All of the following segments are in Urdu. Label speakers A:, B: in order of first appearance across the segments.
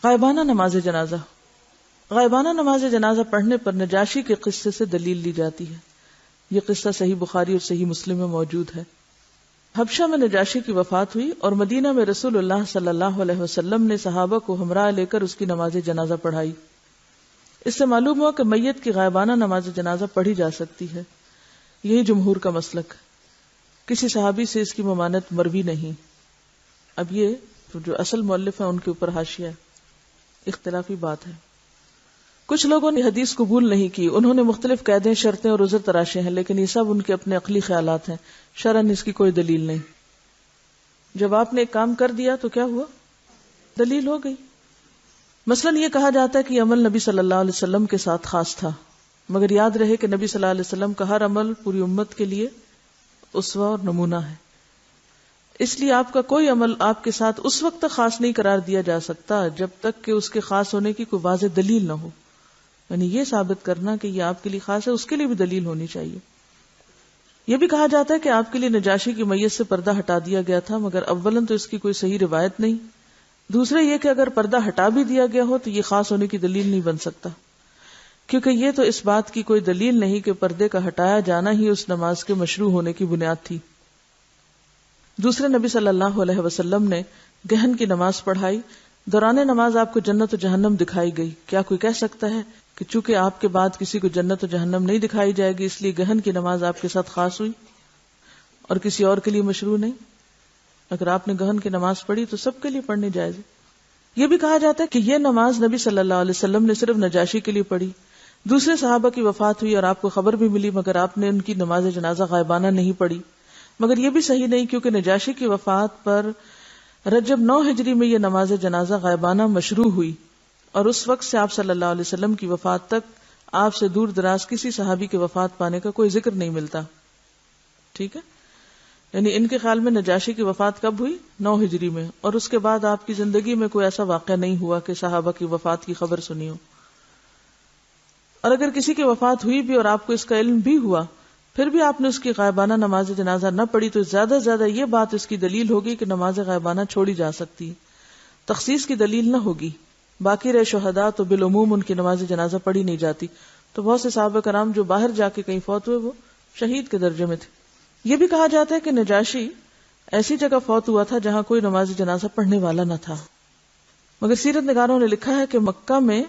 A: غائبانہ نماز جنازہ. غائبانہ نماز جنازہ پڑھنے پر نجاشی کے قصے سے دلیل لی جاتی ہے. یہ قصہ صحیح بخاری اور صحیح مسلم میں موجود ہے. حبشہ میں نجاشی کی وفات ہوئی اور مدینہ میں رسول اللہ صلی اللہ علیہ وسلم نے صحابہ کو ہمراہ لے کر اس کی نماز جنازہ پڑھائی. اس سے معلوم ہوا کہ میت کی غائبانہ نماز جنازہ پڑھی جا سکتی ہے. یہی جمہور کا مسلک. کسی صحابی سے اس کی ممانعت مروی نہیں. اب یہ جو اصل مؤلف ہے ان کے اوپر حاشیہ ہے، اختلافی بات ہے. کچھ لوگوں نے حدیث قبول نہیں کی، انہوں نے مختلف قیدیں، شرطیں اور عذر تراشے ہیں، لیکن یہ سب ان کے اپنے عقلی خیالات ہیں، شرعاً اس کی کوئی دلیل نہیں. جب آپ نے ایک کام کر دیا تو کیا ہوا؟ دلیل ہو گئی. مثلا یہ کہا جاتا ہے کہ یہ عمل نبی صلی اللہ علیہ وسلم کے ساتھ خاص تھا، مگر یاد رہے کہ نبی صلی اللہ علیہ وسلم کا ہر عمل پوری امت کے لیے اسوہ اور نمونہ ہے. اس لیے آپ کا کوئی عمل آپ کے ساتھ اس وقت تک خاص نہیں قرار دیا جا سکتا جب تک کہ اس کے خاص ہونے کی کوئی واضح دلیل نہ ہو. یعنی یہ ثابت کرنا کہ یہ آپ کے لیے خاص ہے، اس کے لیے بھی دلیل ہونی چاہیے. یہ بھی کہا جاتا ہے کہ آپ کے لیے نجاشی کی میت سے پردہ ہٹا دیا گیا تھا، مگر اولاً تو اس کی کوئی صحیح روایت نہیں. دوسرے یہ کہ اگر پردہ ہٹا بھی دیا گیا ہو تو یہ خاص ہونے کی دلیل نہیں بن سکتا، کیونکہ یہ تو اس بات کی کوئی دلیل نہیں کہ پردے کا ہٹایا جانا ہی اس نماز کے مشروع ہونے کی بنیاد تھی. دوسرے نبی صلی اللہ علیہ وسلم نے گہن کی نماز پڑھائی. دوران نماز آپ کو جنت و جہنم دکھائی گئی. کیا کوئی کہہ سکتا ہے کہ چونکہ آپ کے بعد کسی کو جنت و جہنم نہیں دکھائی جائے گی اس لیے گہن کی نماز آپ کے ساتھ خاص ہوئی اور کسی اور کے لیے مشروع نہیں؟ اگر آپ نے گہن کی نماز پڑھی تو سب کے لیے پڑھنی جائز ہے. یہ بھی کہا جاتا ہے کہ یہ نماز نبی صلی اللہ علیہ وسلم نے صرف نجاشی کے لیے پڑھی. دوسرے صحابہ کی وفات ہوئی اور آپ کو خبر بھی ملی، مگر آپ نے ان کی نماز جنازہ غائبانہ نہیں پڑھی. مگر یہ بھی صحیح نہیں، کیونکہ نجاشی کی وفات پر رجب 9 ہجری میں یہ نماز جنازہ غائبانہ مشروع ہوئی، اور اس وقت سے آپ صلی اللہ علیہ وسلم کی وفات تک آپ سے دور دراز کسی صحابی کی وفات پانے کا کوئی ذکر نہیں ملتا. ٹھیک ہے، یعنی ان کے خیال میں نجاشی کی وفات کب ہوئی؟ 9 ہجری میں، اور اس کے بعد آپ کی زندگی میں کوئی ایسا واقعہ نہیں ہوا کہ صحابہ کی وفات کی خبر سنی ہو. اور اگر کسی کی وفات ہوئی بھی اور آپ کو اس کا علم بھی ہوا، پھر بھی آپ نے اس کی غائبانہ نماز جنازہ نہ پڑھی، تو زیادہ سے زیادہ یہ بات اس کی دلیل ہوگی کہ نماز غائبانہ چھوڑی جا سکتی. تخصیص کی دلیل نہ ہوگی. باقی رہے شہداء تو بالعموم ان کی نماز جنازہ پڑھی نہیں جاتی. تو بہت سے صحابہ کرام جو باہر جا کے کہیں فوت ہوئے وہ شہید کے درجے میں تھے. یہ بھی کہا جاتا ہے کہ نجاشی ایسی جگہ فوت ہوا تھا جہاں کوئی نماز جنازہ پڑھنے والا نہ تھا. مگر سیرت نگاروں نے لکھا ہے کہ مکہ میں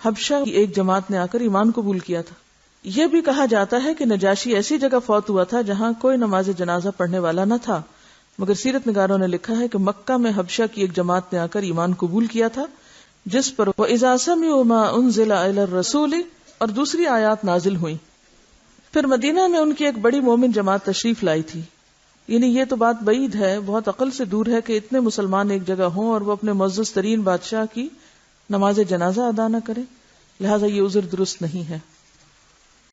A: حبشہ کی ایک جماعت نے آ کر ایمان قبول کیا تھا. یہ بھی کہا جاتا ہے کہ نجاشی ایسی جگہ فوت ہوا تھا جہاں کوئی نماز جنازہ پڑھنے والا نہ تھا. مگر سیرت نگاروں نے لکھا ہے کہ مکہ میں حبشہ کی ایک جماعت نے آ کر ایمان قبول کیا تھا، جس پر وَإِذَا سَمِعُوا مَا أُنزِلَ إِلَى الرَّسُولِ اور دوسری آیات نازل ہوئیں. پھر مدینہ میں ان کی ایک بڑی مومن جماعت تشریف لائی تھی. یعنی یہ تو بات بعید ہے، بہت عقل سے دور ہے کہ اتنے مسلمان ایک جگہ ہوں اور وہ اپنے معزز ترین بادشاہ کی نماز جنازہ ادا نہ کریں. لہٰذا یہ عذر درست نہیں ہے.